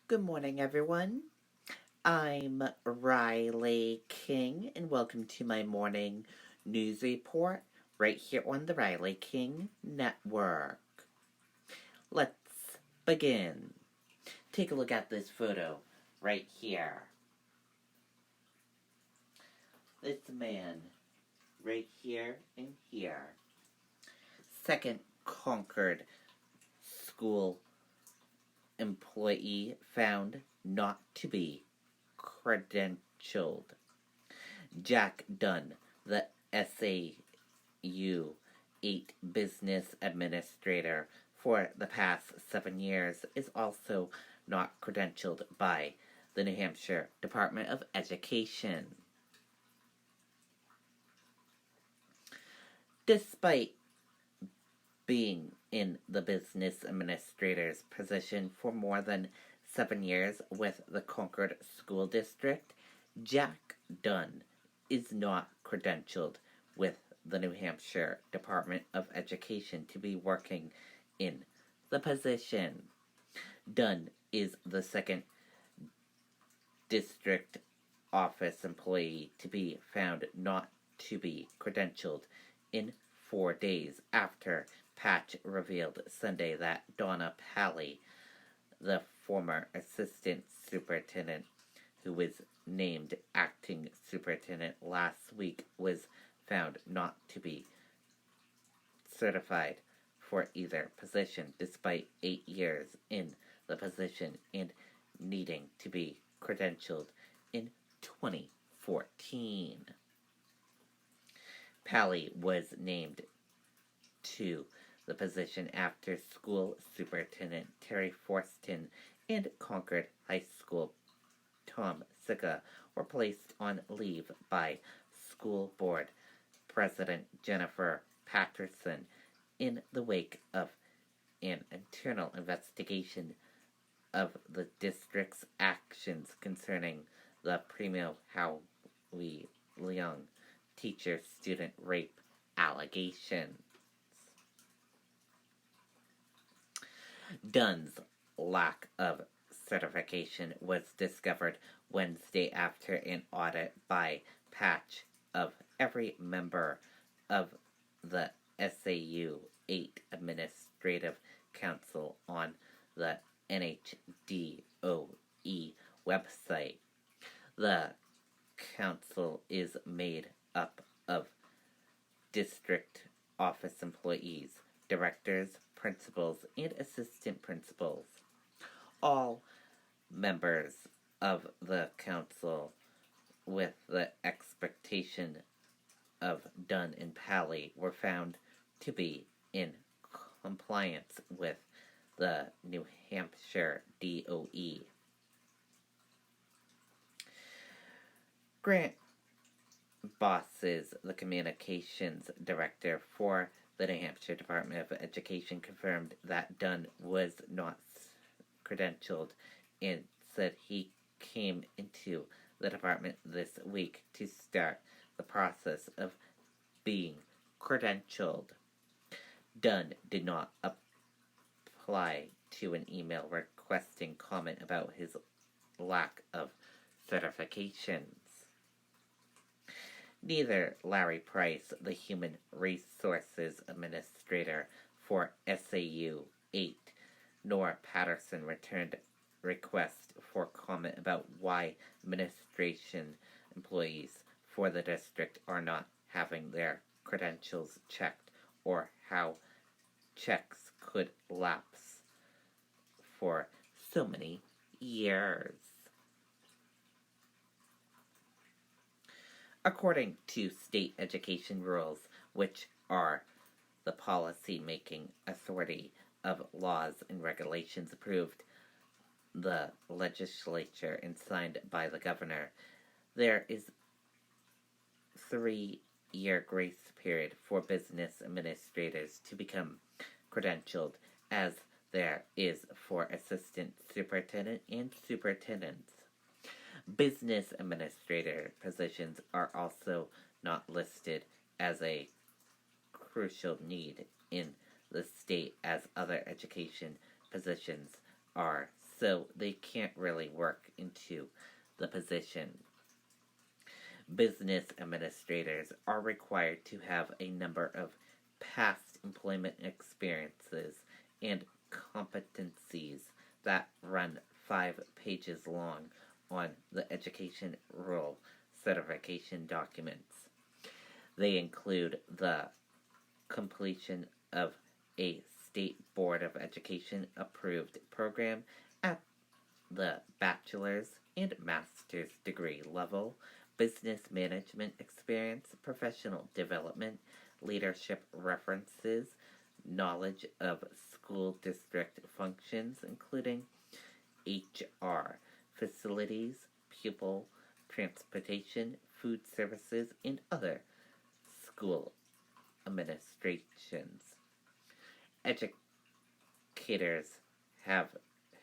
Good morning, everyone. I'm Riley King, and welcome to my morning news report right here on the Riley King Network. Let's begin. Take a look at this photo right here. This man right here and here. Second Concord school employee found not to be credentialed. Jack Dunn, the SAU 8 business administrator for the past 7 years, is also not credentialed by the New Hampshire Department of Education. Despite being in the business administrator's position for more than 7 years with the Concord School District, Jack Dunn is not credentialed with the New Hampshire Department of Education to be working in the position. Dunn is the second district office employee to be found not to be credentialed in 4 days after Patch revealed Sunday that Donna Pally, the former assistant superintendent who was named acting superintendent last week, was found not to be certified for either position despite 8 years in the position and needing to be credentialed in 2014. Pally was named to the position after school superintendent Terry Forston and Concord High School Tom Sika were placed on leave by school board president Jennifer Patterson in the wake of an internal investigation of the district's actions concerning the Primo Howie Leung teacher-student rape allegations. Dunn's lack of certification was discovered Wednesday after an audit by Patch of every member of the SAU 8 Administrative Council on the NHDOE website. The council is made up of district office employees, directors, principals, and assistant principals. All members of the council, with the expectation of Dunn and Pally, were found to be in compliance with the New Hampshire DOE. Grant Bosses, the communications director for the New Hampshire Department of Education, confirmed that Dunn was not credentialed and said he came into the department this week to start the process of being credentialed. Dunn did not apply to an email requesting comment about his lack of certifications. Neither Larry Price, the Human Resources Administrator for SAU 8, nor Patterson returned requests for comment about why administration employees for the district are not having their credentials checked or how checks could lapse for so many years. According to state education rules, which are the policy-making authority of laws and regulations approved the legislature and signed by the governor, there is 3-year grace period for business administrators to become credentialed, as there is for assistant superintendent and superintendents. Business administrator positions are also not listed as a crucial need in the state as other education positions are, so they can't really work into the position. Business administrators are required to have a number of past employment experiences and competencies that run 5 pages long on the education role certification documents. They include the completion of a State Board of Education approved program at the bachelor's and master's degree level, business management experience, professional development, leadership references, knowledge of school district functions, including HR, facilities, pupil, transportation, food services, and other school administrations. Educators have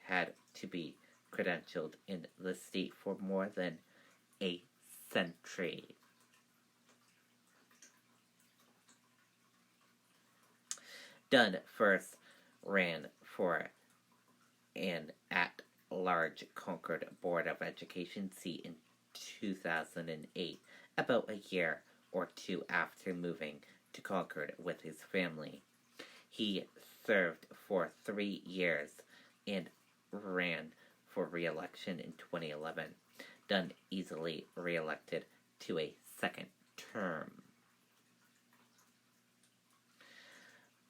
had to be credentialed in the state for more than a century. Dunn first ran for an at-large Concord Board of Education seat in 2008, about a year or two after moving to Concord with his family. He served for 3 years and ran for re-election in 2011. Dunn easily re-elected to a second term.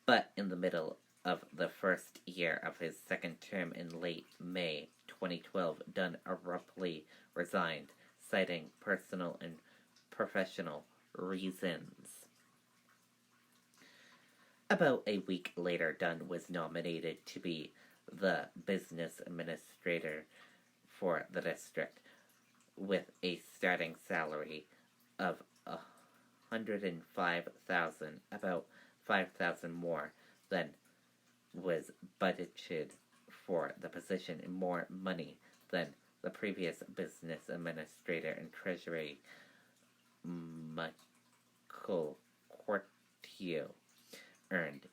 But in the middle of the first year of his second term in late May 2012, Dunn abruptly resigned, citing personal and professional reasons. About a week later, Dunn was nominated to be the business administrator for the district, with a starting salary of $105,000, about $5,000 more than was budgeted for the position, and more money than the previous business administrator and treasury, Michael Cortio, earned,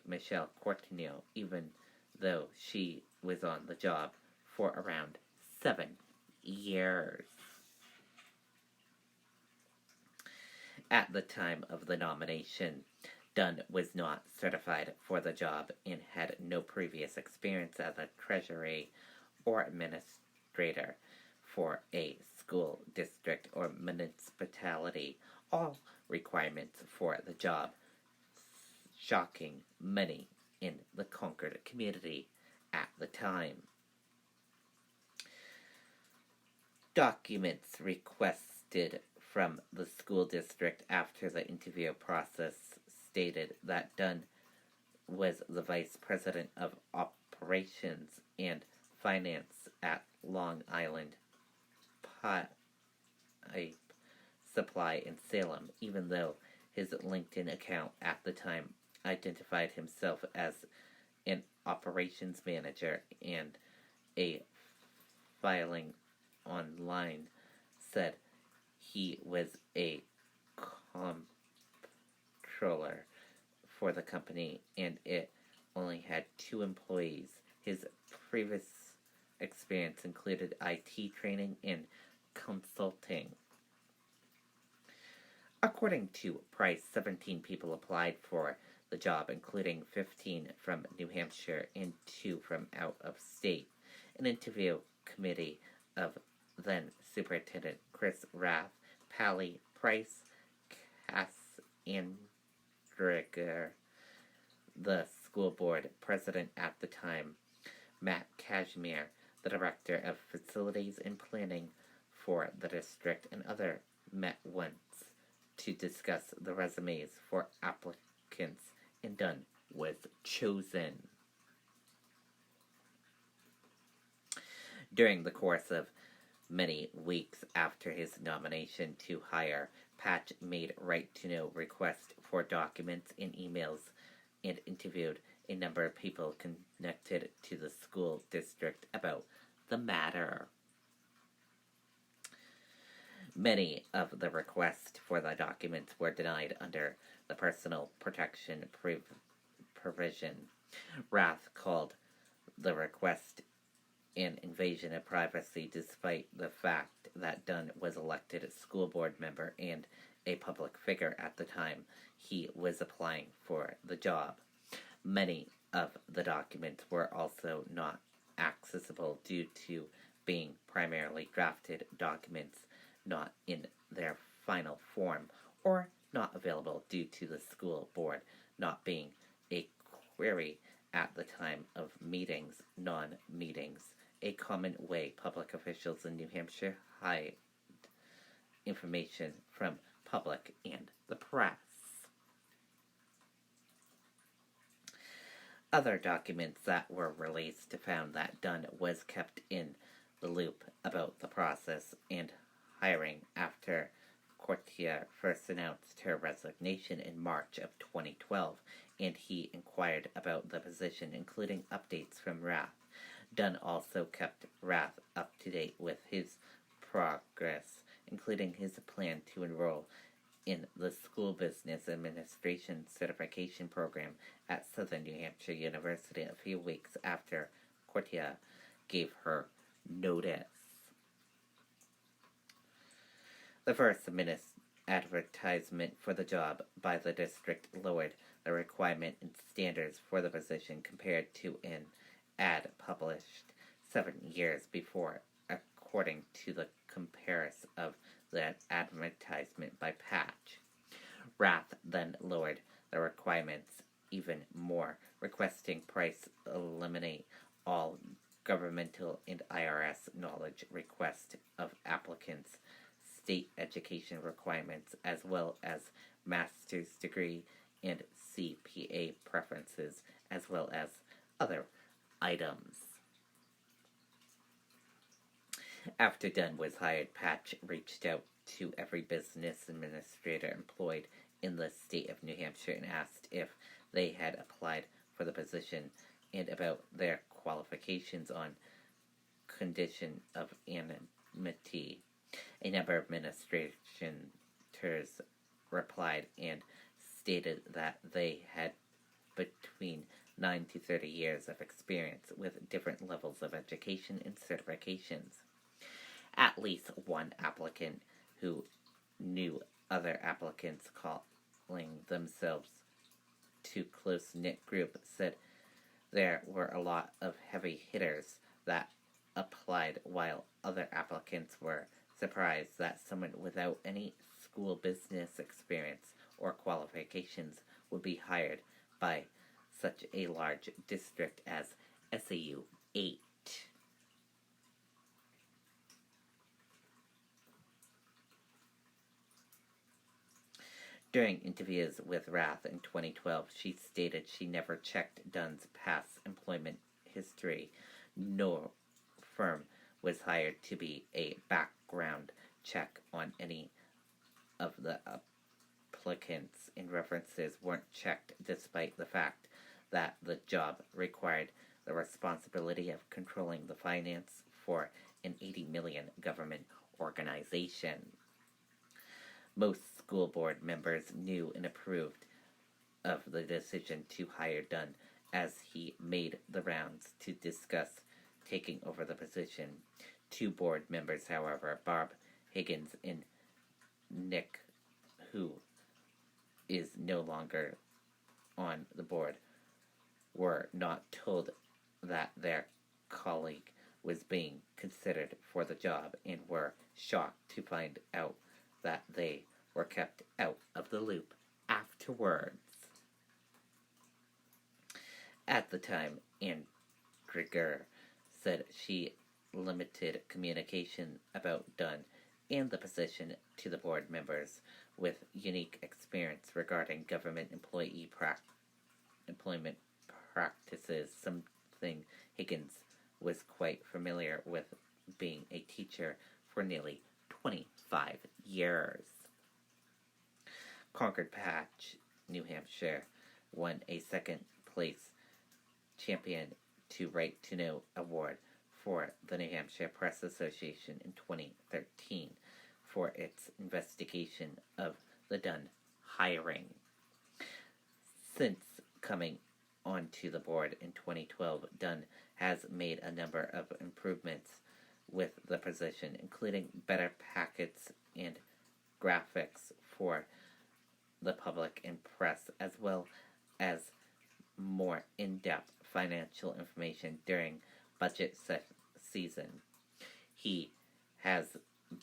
Michelle Cortino, even though she was on the job for around 7 years. At the time of the nomination, Dunn was not certified for the job and had no previous experience as a treasury or administrator for a school district or municipality, all requirements for the job, shocking many in the Concord community at the time. Documents requested from the school district after the interview process stated that Dunn was the vice president of operations and finance at Long Island Pipe Supply in Salem, even though his LinkedIn account at the time identified himself as an operations manager, and a filing online said he was a comptroller for the company and it only had 2 employees. His previous experience included IT training and consulting. According to Price, 17 people applied for the job, including 15 from New Hampshire and 2 from out of state. An interview committee of then Superintendent Chris Rath, Pally Price, Cass Andriger, the school board president at the time, Matt Cashmere, the director of facilities and planning for the district, and other met once to discuss the resumes for applicants, and Dunn was chosen. During the course of many weeks after his nomination to hire, Patch made right-to-know requests for documents and emails and interviewed a number of people connected to the school district about the matter. Many of the requests for the documents were denied under the personal protection provision. Rath called the request an invasion of privacy, despite the fact that Dunn was elected a school board member and a public figure at the time he was applying for the job. Many of the documents were also not accessible due to being primarily drafted documents not in their final form, or not available due to the school board not being a query at the time of meetings, non-meetings, a common way public officials in New Hampshire hide information from public and the press. Other documents that were released found that Dunn was kept in the loop about the process and hiring after Courtier first announced her resignation in March of 2012, and he inquired about the position, including updates from Rath. Dunn also kept Rath up to date with his progress, including his plan to enroll in the School Business Administration Certification Program at Southern New Hampshire University a few weeks after Courtier gave her notice. The first advertisement for the job by the district lowered the requirement and standards for the position compared to an ad published 7 years before, according to the comparison of the advertisement by Patch. Rath then lowered the requirements even more, requesting Price eliminate all governmental and IRS knowledge requests of applicants, state education requirements, as well as master's degree and CPA preferences, as well as other items. After Dunn was hired, Patch reached out to every business administrator employed in the state of New Hampshire and asked if they had applied for the position and about their qualifications on condition of anonymity. A number of administrators replied and stated that they had between 9 to 30 years of experience with different levels of education and certifications. At least one applicant who knew other applicants calling themselves to close-knit group said there were a lot of heavy hitters that applied, while other applicants were surprised that someone without any school business experience or qualifications would be hired by such a large district as SAU 8. During interviews with Rath in 2012, she stated she never checked Dunn's past employment history. No firm was hired to be a background check on any of the applicants, and references weren't checked despite the fact that the job required the responsibility of controlling the finance for an $80 million government organization. Most school board members knew and approved of the decision to hire Dunn as he made the rounds to discuss taking over the position. 2 board members, however, Barb Higgins and Nick, who is no longer on the board, were not told that their colleague was being considered for the job and were shocked to find out that they were kept out of the loop afterwards. At the time, Andriger said she limited communication about Dunn and the position to the board members with unique experience regarding government employment practices, something Higgins was quite familiar with, being a teacher for nearly 25 years. Concord Patch, New Hampshire, won a second-place Champion to Right to Know award for the New Hampshire Press Association in 2013 for its investigation of the Dunn hiring. Since coming onto the board in 2012, Dunn has made a number of improvements with the position, including better packets and graphics for the public and press, as well as more in-depth financial information during budget season. He has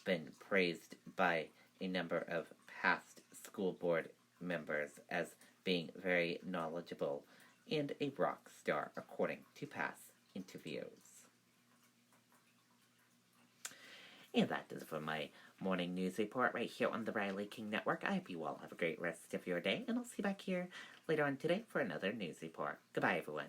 been praised by a number of past school board members as being very knowledgeable and a rock star, according to past interviews. And that is for my morning news report right here on the Riley King Network. I hope you all have a great rest of your day, and I'll see you back here later on today for another news report. Goodbye, everyone.